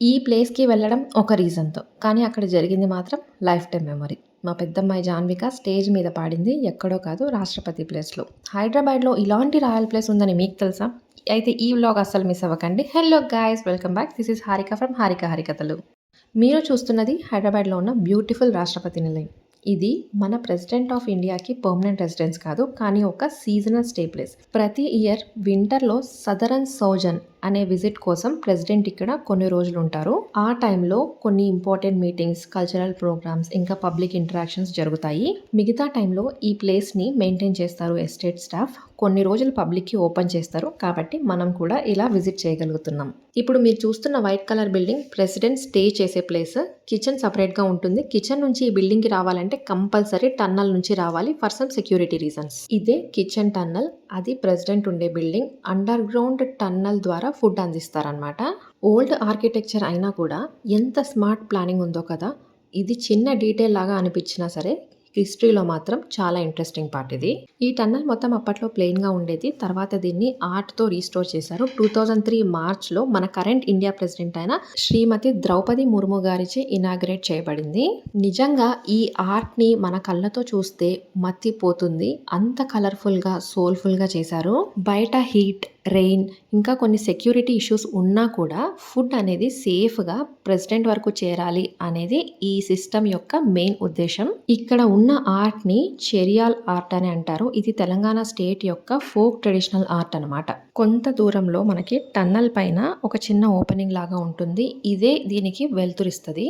ఈ ప్లేస్‌కి వెళ్ళడం ఒక రీజన్‌తో. కానీ అక్కడ జరిగింది మాత్రం లైఫ్ టైమ్ మెమరీ. మా పెద్దమ్మాయి జాన్విక స్టేజ్ మీద పాడింది ఎక్కడో కాదు రాష్ట్రపతి ప్లేస్‌లో. హైదరాబాద్‌లో ఇలాంటి రాయల్ ప్లేస్ ఉందని మీకు తెలుసా? అయితే ఈ వ్లాగ్ అస్సలు మిస్ అవ్వకండి. Hello guys welcome back. This is Harika from Harika హరికథలు. మీరు చూస్తున్నది హైదరాబాద్‌లో ఉన్న బ్యూటిఫుల్ రాష్ట్రపతి నిలయం. ఇది మన ప్రెసిడెంట్ ఆఫ్ ఇండియాకి పర్మనెంట్ రెసిడెన్స్ కాదు, కానీ ఒక సీజనల్ స్టే ప్లేస్. ప్రతి ఇయర్ వింటర్లో సదరన్ సౌజన్ అనే విజిట్ కోసం ప్రెసిడెంట్ ఇక్కడ కొన్ని రోజులు ఉంటారు. ఆ టైంలో కొన్ని ఇంపార్టెంట్ మీటింగ్స్, కల్చరల్ ప్రోగ్రామ్స్, ఇంకా పబ్లిక్ ఇంటరాక్షన్స్ జరుగుతాయి. మిగతా టైంలో ఈ ప్లేస్ని మెయింటైన్ చేస్తారు ఎస్టేట్ స్టాఫ్. కొన్ని రోజులు పబ్లిక్కి ఓపెన్ చేస్తారు, కాబట్టి మనం కూడా ఇలా విజిట్ చేయగలుగుతున్నాం. ఇప్పుడు మీరు చూస్తున్న white colour building president stay చేసే ప్లేస్. కిచెన్ సపరేట్గా ఉంటుంది. కిచెన్ నుంచి ఈ బిల్డింగ్కి రావాలంటే కంపల్సరీ టన్నల్ నుంచి రావాలి ఫర్ సమ్ సెక్యూరిటీ రీజన్స్. ఇదే కిచెన్ టన్నల్. అది ప్రెసిడెంట్ ఉండే బిల్డింగ్. అండర్ గ్రౌండ్ టన్నల్ ద్వారా ఫుడ్ అందిస్తారనమాట. ఓల్డ్ ఆర్కిటెక్చర్ అయినా కూడా ఎంత స్మార్ట్ ప్లానింగ్ ఉందో కదా. ఇది చిన్న డీటెయిల్ లాగా అనిపించినా సరే హిస్టరీలో మాత్రం చాలా ఇంట్రెస్టింగ్ పార్ట్ ఇది. ఈ టన్నల్ మొత్తం అప్పట్లో ప్లెయిన్గా ఉండేది. తర్వాత దీన్ని ఆర్ట్తో రీస్టోర్ చేశారు. 2003 మార్చ్లో మన కరెంట్ ఇండియా ప్రెసిడెంట్ అయిన శ్రీమతి ద్రౌపది ముర్ము గారిచే ఇనాగ్రేట్ చేయబడింది. నిజంగా ఈ ఆర్ట్ని మన కళ్ళతో చూస్తే మత్తిపోతుంది. అంత కలర్ఫుల్గా, సోల్ఫుల్గా చేశారు. బయట హీట్, రెయిన్, ఇంకా కొన్ని సెక్యూరిటీ ఇష్యూస్ ఉన్నా కూడా ఫుడ్ అనేది సేఫ్గా ప్రెసిడెంట్ వరకు చేరాలి అనేది ఈ సిస్టమ్ యొక్క మెయిన్ ఉద్దేశం. ఇక్కడ ఉన్న ఆర్ట్ని చెరియాల్ ఆర్ట్ అని అంటారు. ఇది తెలంగాణ స్టేట్ యొక్క ఫోక్ ట్రెడిషనల్ ఆర్ట్ అనమాట. కొంత దూరంలో మనకి టన్నల్ పైన ఒక చిన్న ఓపెనింగ్ లాగా ఉంటుంది. ఇదే దీనికి వెలుతురిస్తుంది.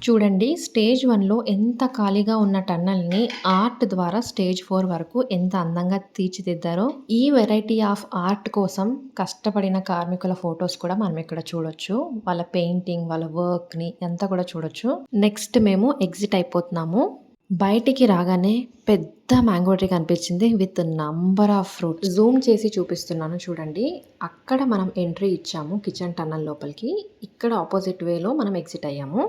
చూడండి, స్టేజ్ 1లో ఎంత ఖాళీగా ఉన్న టన్నల్ని ఆర్ట్ ద్వారా స్టేజ్ 4 వరకు ఎంత అందంగా తీర్చిదిద్దారో. ఈ వెరైటీ ఆఫ్ ఆర్ట్ కోసం కష్టపడిన కార్మికుల ఫొటోస్ కూడా మనం ఇక్కడ చూడొచ్చు. వాళ్ళ పెయింటింగ్, వాళ్ళ వర్క్ని అంతా కూడా చూడొచ్చు. నెక్స్ట్ మేము ఎగ్జిట్ అయిపోతున్నాము. బయటికి రాగానే పెద్ద మ్యాంగో ట్రీ కనిపించింది with number of fruit. Zoom చేసి చూపిస్తున్నాను చూడండి. అక్కడ మనం ఎంట్రీ ఇచ్చాము కిచెన్ టన్నల్ లోపలికి. ఇక్కడ ఆపోజిట్ వేలో మనం ఎగ్జిట్ అయ్యాము.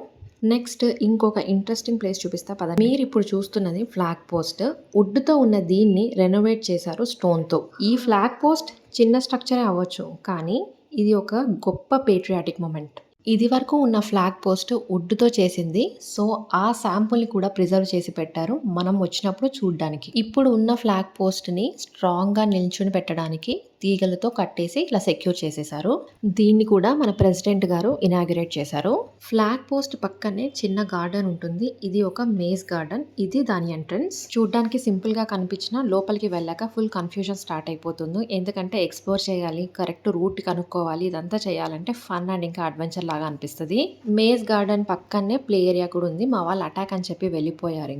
నెక్స్ట్ ఇంకొక ఇంట్రెస్టింగ్ ప్లేస్ చూపిస్తా పద. మీరు ఇప్పుడు చూస్తున్నది ఫ్లాగ్ పోస్ట్. వుడ్తో ఉన్న దీన్ని రెనోవేట్ చేశారు స్టోన్తో. ఈ ఫ్లాగ్ పోస్ట్ చిన్న స్ట్రక్చరే అవ్వచ్చు, కానీ ఇది ఒక గొప్ప పేట్రియాటిక్ మూమెంట్. ఇది వరకు ఉన్న ఫ్లాగ్ పోస్ట్ వుడ్తో చేసింది. సో ఆ శాంపుల్ని కూడా ప్రిజర్వ్ చేసి పెట్టారు మనం వచ్చినప్పుడు చూడడానికి. ఇప్పుడు ఉన్న ఫ్లాగ్ పోస్ట్ని స్ట్రాంగ్గా నిల్చుని పెట్టడానికి తీగలతో కట్టేసి ఇలా సెక్యూర్ చేసేసారు. దీన్ని కూడా మన ప్రెసిడెంట్ గారు ఇనాగ్రేట్ చేశారు. ఫ్లాగ్ పోస్ట్ పక్కనే చిన్న గార్డెన్ ఉంటుంది. ఇది ఒక మేజ్ గార్డెన్. ఇది దాని ఎంట్రన్స్. చూడడానికి సింపుల్ గా కనిపించిన లోపలికి వెళ్ళాక ఫుల్ కన్ఫ్యూజన్ స్టార్ట్ అయిపోతుంది. ఎందుకంటే ఎక్స్ప్లోర్ చేయాలి, కరెక్ట్ రూట్ కనుక్కోవాలి. ఇదంతా చేయాలంటే ఫన్ అండ్ ఇంకా అడ్వెంచర్ లాగా అనిపిస్తుంది. మేజ్ గార్డెన్ పక్కనే ప్లే ఏరియా కూడా ఉంది. మా వాళ్ళు అటాక్ అని చెప్పి వెళ్ళిపోయారు.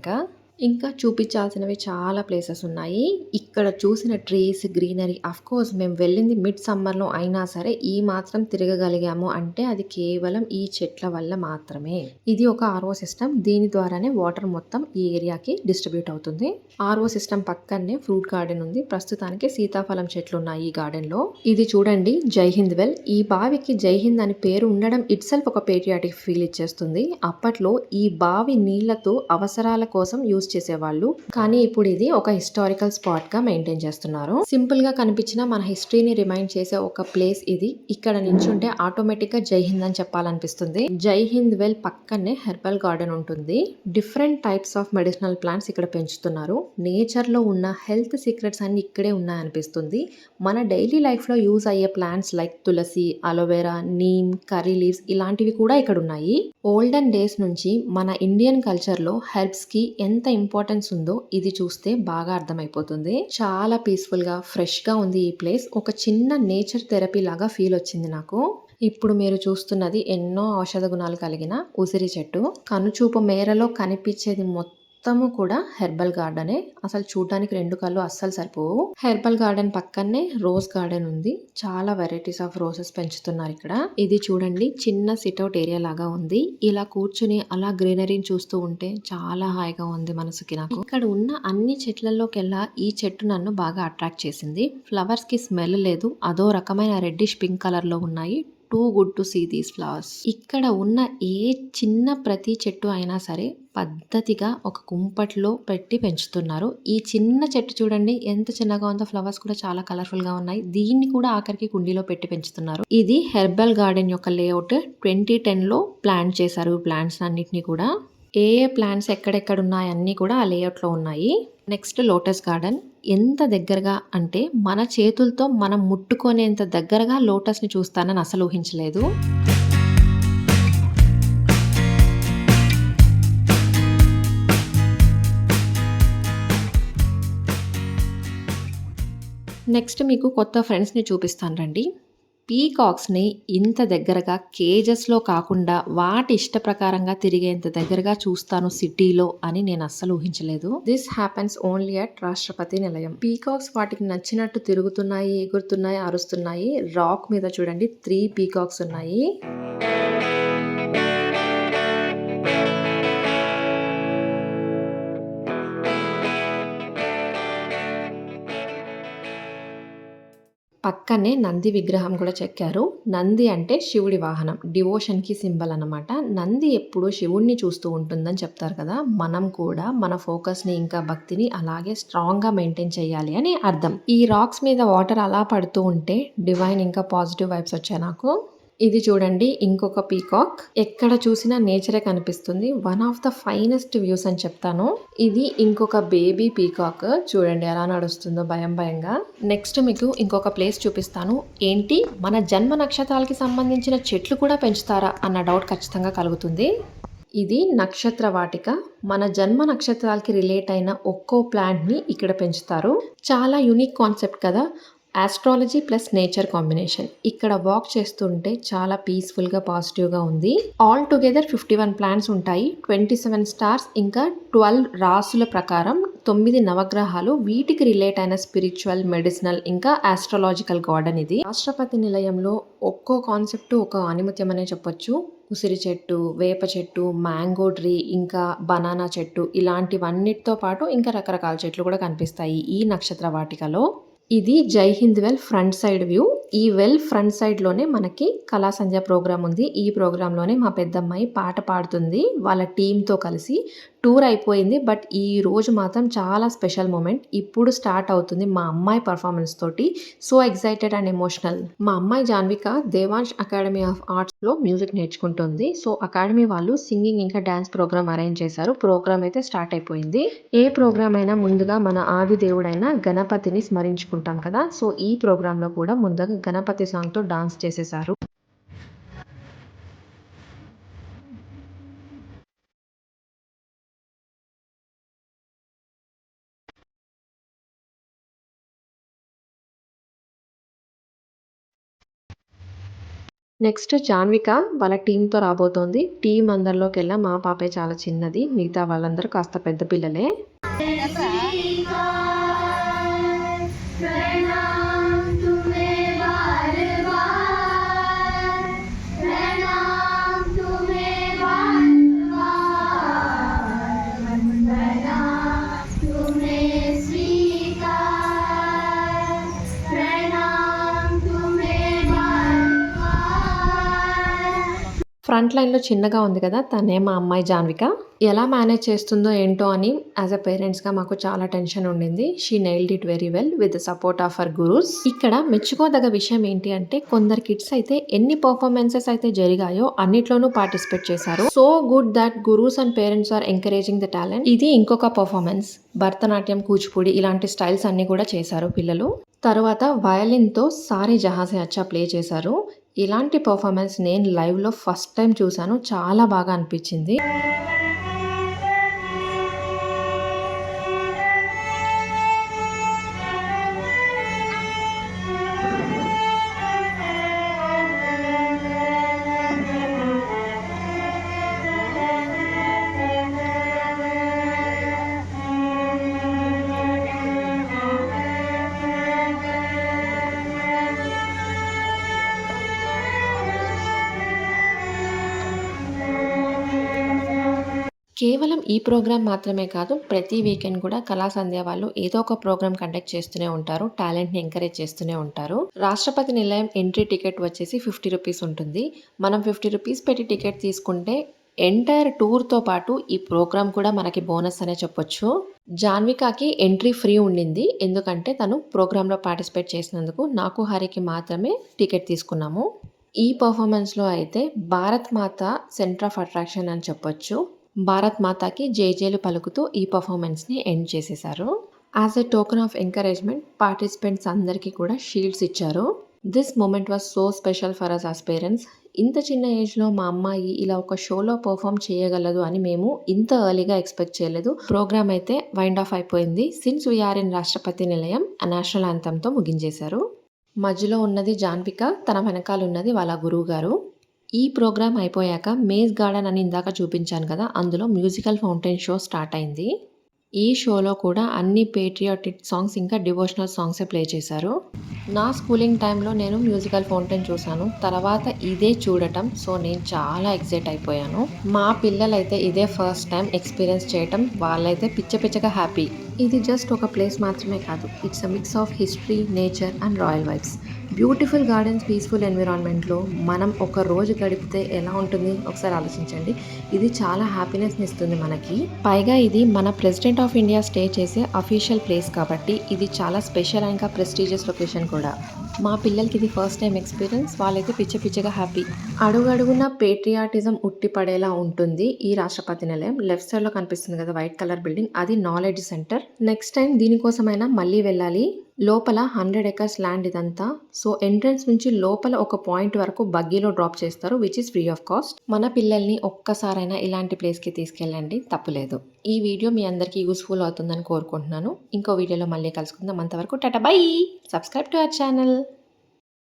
ఇంకా చూపించాల్సినవి చాలా ప్లేసెస్ ఉన్నాయి. ఇక్కడ చూసిన ట్రీస్, గ్రీనరీ, కోర్స్ మేము వెళ్ళింది మిడ్ సమ్మర్లో అయినా సరే ఈ మాత్రం తిరగగలిగాము అంటే అది కేవలం ఈ చెట్ల వల్ల మాత్రమే. ఇది ఒక ఆర్ఓ సిస్టమ్. దీని ద్వారానే వాటర్ మొత్తం ఈ ఏరియాకి డిస్ట్రిబ్యూట్ అవుతుంది. ఆర్ఓ సిస్టమ్ పక్కనే ఫ్రూట్ గార్డెన్ ఉంది. ప్రస్తుతానికి సీతాఫలం చెట్లు ఉన్నాయి ఈ గార్డెన్ లో. ఇది చూడండి, జై హింద్ వెల్. ఈ బావికి జై హింద్ అని పేరు ఉండడం ఇట్ సెల్ఫ్ ఒక పేట్రియాటిక్ ఫీల్ ఇచ్చేస్తుంది. అప్పట్లో ఈ బావి నీళ్లతో అవసరాల కోసం యూజ్ చేసేవాళ్ళు, కానీ ఇప్పుడు ఇది ఒక హిస్టారికల్ స్పాట్ గా మెయింటైన్ చేస్తున్నారు. సింపుల్ గా కనిపించిన మన హిస్టరీని రిమైండ్ చేసే ఒక ప్లేస్ ఇది. ఇక్కడ నించుంటే ఆటోమేటిక్ గా జై హింద్ అని చెప్పాలనిపిస్తుంది. జై హింద్ వెల్ పక్కనే హెర్బల్ గార్డెన్ ఉంటుంది. Different types of medicinal plants ఇక్కడ పెంచుతున్నారు. నేచర్ లో ఉన్న హెల్త్ సీక్రెట్స్ అన్ని ఇక్కడే ఉన్నాయనిపిస్తుంది. మన డైలీ లైఫ్ లో యూజ్ అయ్యే ప్లాంట్స్ లైక్ తులసి, అలోవెరా, నీమ్, కర్రీ లీవ్స్ ఇలాంటివి కూడా ఇక్కడ ఉన్నాయి. ఓల్డెన్ డేస్ నుంచి మన ఇండియన్ కల్చర్ లో హెర్బ్స్ కి ఎంత ఇంపార్టెన్స్ ఉందో ఇది చూస్తే బాగా అర్థమైపోతుంది. చాలా పీస్ఫుల్ గా, ఫ్రెష్ గా ఉంది ఈ ప్లేస్. ఒక చిన్న నేచర్ థెరపీ లాగా ఫీల్ వచ్చింది నాకు. ఇప్పుడు మీరు చూస్తున్నది ఎన్నో ఔషధ గుణాలు కలిగిన ఉసిరి చెట్టు. కనుచూపు మేరలో కనిపించేది మొత్తము కూడా హెర్బల్ గార్డెనే. అసలు చూడడానికి రెండు కళ్ళు అస్సలు సరిపోవు. హెర్బల్ గార్డెన్ పక్కనే రోజ్ గార్డెన్ ఉంది. చాలా వెరైటీస్ ఆఫ్ రోజెస్ పెంచుతున్నారు ఇక్కడ. ఇది చూడండి, చిన్న సిట్అవుట్ ఏరియా లాగా ఉంది. ఇలా కూర్చుని అలా గ్రీనరీని చూస్తూ ఉంటే చాలా హాయిగా ఉంది మనసుకి. నాకు ఇక్కడ ఉన్న అన్ని చెట్లలోకెల్లా ఈ చెట్టు నన్ను బాగా అట్రాక్ట్ చేసింది. ఫ్లవర్స్ కి స్మెల్ లేదు, అదో రకమైన రెడ్డిష్ పింక్ కలర్ లో ఉన్నాయి. Too good to see these flowers. ఇక్కడ ఉన్న ఏ చిన్న ప్రతి చెట్టు అయినా సరే పద్ధతిగా ఒక కుంపట్లో పెట్టి పెంచుతున్నారు. ఈ చిన్న చెట్టు చూడండి ఎంత చిన్నగా ఉందో, ఫ్లవర్స్ కూడా చాలా కలర్ఫుల్ గా ఉన్నాయి. దీన్ని కూడా ఆఖరికి కుండీలో పెట్టి పెంచుతున్నారు. ఇది హెర్బల్ గార్డెన్ యొక్క లేఅవుట్ 2010లో ప్లాన్ చేశారు ప్లాంట్స్ అన్నిటిని కూడా. ఏ ప్లాంట్స్ ఎక్కడెక్కడ ఉన్నాయన్నీ కూడా ఆ లేఅవుట్లో ఉన్నాయి. Next lotus garden. ఎంత దగ్గరగా అంటే మన చేతులతో మనం ముట్టుకునేంత దగ్గరగా లోటస్ని చూస్తానని అసలు ఊహించలేదు. నెక్స్ట్ మీకు కొత్త ఫ్రెండ్స్ని చూపిస్తాను రండి. పీకాక్స్ని ఇంత దగ్గరగా కేజెస్లో కాకుండా వాటి ఇష్ట ప్రకారంగా తిరిగేంత దగ్గరగా చూస్తాను సిటీలో అని నేను అస్సలు ఊహించలేదు. దిస్ హ్యాపెన్స్ ఓన్లీ అట్ రాష్ట్రపతి నిలయం. పీకాక్స్ వాటికి నచ్చినట్టు తిరుగుతున్నాయి, ఎగురుతున్నాయి, అరుస్తున్నాయి. రాక్ మీద చూడండి 3 పీకాక్స్ ఉన్నాయి. పక్కనే నంది విగ్రహం కూడా చెక్కారు. నంది అంటే శివుడి వాహనం, డివోషన్కి సింబల్ అన్నమాట. నంది ఎప్పుడు శివుడిని చూస్తూ ఉంటుందని చెప్తారు కదా. మనం కూడా మన ఫోకస్ని ఇంకా భక్తిని అలాగే స్ట్రాంగ్గా మెయింటైన్ చేయాలి అని అర్థం. ఈ రాక్స్ మీద వాటర్ అలా పడుతూ ఉంటే డివైన్ ఇంకా పాజిటివ్ వైబ్స్ వచ్చాయి నాకు. ఇది చూడండి ఇంకొక పీకాక్. ఎక్కడ చూసినా నేచరే కనిపిస్తుంది. One of the finest views అని చెప్తాను. ఇది ఇంకొక బేబీ పీకాక్. చూడండి ఎలా నడుస్తుందో భయం భయంగా. నెక్స్ట్ మీకు ఇంకొక ప్లేస్ చూపిస్తాను. ఏంటి మన జన్మ నక్షత్రాలకి సంబంధించిన చెట్లు కూడా పెంచుతారా అన్న డౌట్ ఖచ్చితంగా కలుగుతుంది. ఇది నక్షత్ర వాటిక. మన జన్మ నక్షత్రాలకి రిలేట్ అయిన ఒక్కో ప్లాంట్ని ఇక్కడ పెంచుతారు. చాలా యూనిక్ కాన్సెప్ట్ కదా. Astrology plus nature combination. ఇక్కడ వాక్ చేస్తుంటే చాలా పీస్ఫుల్గా పాజిటివ్గా ఉంది. ఆల్ టుగెదర్ 51 ప్లాంట్స్ ఉంటాయి. 27 స్టార్స్ ఇంకా 12 రాసుల ప్రకారం 9 నవగ్రహాలు. వీటికి రిలేట్ అయిన స్పిరిచువల్, మెడిసినల్ ఇంకా ఆస్ట్రాలజికల్ గార్డెన్ ఇది. రాష్ట్రపతి నిలయంలో ఒక్కో కాన్సెప్ట్ ఒక ఆనిముత్యం అనే చెప్పొచ్చు. ఉసిరి చెట్టు, వేప చెట్టు, మ్యాంగో ట్రీ, ఇంకా బనానా చెట్టు, ఇలాంటివన్నిటితో పాటు ఇంకా రకరకాల చెట్లు కూడా కనిపిస్తాయి ఈ నక్షత్ర వాటికలో. ఇది జై Hind well front side view. ఈ వెల్ ఫ్రంట్ సైడ్లోనే మనకి కళా సంధ్య ప్రోగ్రామ్ ఉంది. ఈ ప్రోగ్రాంలోనే మా పెద్దమ్మాయి పాట పాడుతుంది వాళ్ళ టీంతో కలిసి. టూర్ అయిపోయింది, బట్ ఈ రోజు మాత్రం చాలా స్పెషల్ మూమెంట్. ఇప్పుడు స్టార్ట్ అవుతుంది మా అమ్మాయి పర్ఫార్మెన్స్ తోటి. So excited and emotional. మా అమ్మాయి జాన్విక దేవాంశ్ అకాడమీ ఆఫ్ ఆర్ట్స్లో మ్యూజిక్ నేర్చుకుంటుంది. సో అకాడమీ వాళ్ళు సింగింగ్ ఇంకా డ్యాన్స్ ప్రోగ్రామ్ అరేంజ్ చేశారు. ప్రోగ్రామ్ అయితే స్టార్ట్ అయిపోయింది. ఏ ప్రోగ్రామ్ అయినా ముందుగా మన ఆది దేవుడైన గణపతిని స్మరించుకుంటాం కదా. సో ఈ ప్రోగ్రాంలో కూడా ముందుగా గణపతి సాంగ్తో డాన్స్ చేసేసారు. నెక్స్ట్ జాన్విక వాళ్ళ టీంతో రాబోతోంది. టీం అందరిలోకెల్లా మా పాపే చాలా చిన్నది. మిగతా వాళ్ళందరూ కాస్త పెద్ద పిల్లలే. ఫ్రంట్ లైన్లో చిన్నగా ఉంది కదా, తనే మా అమ్మాయి జాన్విక. ఎలా మేనేజ్ చేస్తుందో ఏంటో అని యాజ్ అ పేరెంట్స్గా మాకు చాలా టెన్షన్ ఉండింది. She nailed it very well with the support of our gurus. ఇక్కడ మెచ్చుకోదగ్గ విషయం ఏంటి అంటే కొందరు కిడ్స్ అయితే ఎన్ని పర్ఫార్మెన్సెస్ అయితే జరిగాయో అన్నిట్లోనూ పార్టిసిపేట్ చేశారు. So good that gurus and parents are encouraging the talent. ఇది ఇంకొక పర్ఫార్మెన్స్. భరతనాట్యం, కూచిపూడి ఇలాంటి స్టైల్స్ అన్ని కూడా చేశారు పిల్లలు. తర్వాత వయలిన్తో సారే జహాసే అచ్చా ప్లే చేశారు. ఇలాంటి పర్ఫార్మెన్స్ నేను లైవ్లో ఫస్ట్ టైం చూశాను. చాలా బాగా అనిపించింది. కేవలం ఈ ప్రోగ్రామ్ మాత్రమే కాదు, ప్రతి వీకెండ్ కూడా కళా సంధ్య వాళ్ళు ఏదో ఒక ప్రోగ్రామ్ కండక్ట్ చేస్తూనే ఉంటారు. టాలెంట్‌ని ఎంకరేజ్ చేస్తూనే ఉంటారు. రాష్ట్రపతి నిలయం ఎంట్రీ టికెట్ వచ్చేసి 50 రూపీస్ ఉంటుంది. మనం 50 రూపీస్ పెట్టి టికెట్ తీసుకుంటే ఎంటైర్ టూర్‌తో పాటు ఈ ప్రోగ్రామ్ కూడా మనకి బోనస్ అనే చెప్పొచ్చు. జాన్వికాకి ఎంట్రీ ఫ్రీ ఉండింది. ఎందుకంటే తను ప్రోగ్రామ్‌లో పార్టిసిపేట్ చేసినందుకు. నాకు, హరికి మాత్రమే టికెట్ తీసుకున్నాము. ఈ పర్ఫార్మెన్స్‌లో అయితే భారత్ మాత సెంటర్ ఆఫ్ అట్రాక్షన్ అని చెప్పొచ్చు. భారత్ మాతాకి జేజేలు పలుకుతూ ఈ పర్ఫార్మెన్స్‌ని ఎండ్ చేసేశారు. As a token of encouragement participants అందరికీ కూడా షీల్డ్స్ ఇచ్చారు. This moment was so special for us as parents. ఇంత చిన్న ఏజ్‌లో మా అమ్మాయి ఇలా ఒక షోలో పర్ఫార్మ్ చేయగలదు అని మేము ఇంత ఎర్లీగా ఎక్స్‌పెక్ట్ చేయలేదు. ప్రోగ్రామ్ అయితే వైండ్ ఆఫ్ అయిపోయింది. సిన్స్ వి ఆర్ ఇన్ రాష్ట్రపతి నిలయం నేషనల్ యాంథమ్‌తో ముగించేశారు. మధ్యలో ఉన్నది జాన్విక, తన వెనకాల ఉన్నది వాళ్ళ గురువుగారు. ఈ ప్రోగ్రామ్ అయిపోయాక మేజ్ గార్డెన్ అని ఇందాక చూపించాను కదా! అందులో మ్యూజికల్ ఫౌంటైన్ షో స్టార్ట్ అయింది. ఈ షోలో కూడా అన్ని పేట్రియాటిక్ సాంగ్స్ ఇంకా డివోషనల్ సాంగ్సే ప్లే చేశారు. నా స్కూలింగ్ టైంలో నేను మ్యూజికల్ ఫౌంటైన్ చూశాను. తర్వాత ఇదే చూడటం. సో, నేను చాలా ఎక్సైట్ అయిపోయాను. మా పిల్లలైతే ఇదే ఫస్ట్ టైం ఎక్స్‌పీరియన్స్ చేయటం. వాళ్ళైతే పిచ్చగా హ్యాపీ. ఇది జస్ట్ ఒక ప్లేస్ మాత్రమే కాదు. It's a mix of history, nature and royal vibes. Beautiful gardens, peaceful ఎన్విరాన్మెంట్‌లో మనం ఒక రోజు గడిపితే ఎలా ఉంటుంది ఒకసారి ఆలోచించండి. ఇది చాలా హ్యాపీనెస్‌ని ఇస్తుంది మనకి. పైగా ఇది మన ప్రెసిడెంట్ ఆఫ్ ఇండియా స్టే చేసే అఫీషియల్ ప్లేస్ కాబట్టి ఇది చాలా స్పెషల్ ఇంకా ప్రెస్టీజియస్ లొకేషన్ కూడా. మా పిల్లలకి ఇది ఫస్ట్ టైం ఎక్స్‌పీరియన్స్. వాళ్ళైతే పిచ్చగా హ్యాపీ. అడుగడుగునా పేట్రియాటిజం ఉట్టిపడేలా ఉంటుంది ఈ రాష్ట్రపతి నిలయం. లెఫ్ట్ సైడ్‌లో కనిపిస్తుంది కదా వైట్ కలర్ బిల్డింగ్, అది నాలెడ్జ్ సెంటర్. నెక్స్ట్ టైం దీనికోసమైనా మళ్ళీ వెళ్ళాలి. లోపల 100 ఎకర్స్ ల్యాండ్ ఇదంతా. సో, ఎంట్రన్స్ నుంచి లోపల ఒక పాయింట్ వరకు బగ్గీలో డ్రాప్ చేస్తారు. Which is free of cost. మన పిల్లల్ని ఒక్కసారైనా ఇలాంటి ప్లేస్‌కి తీసుకెళ్ళండి, తప్పులేదు. ఈ వీడియో మీ అందరికీ యూస్‌ఫుల్ అవుతుందని కోరుకుంటున్నాను. ఇంకో వీడియోలో మళ్ళీ కలుసుకుందాం. అంతవరకు tata bye. Subscribe to our channel.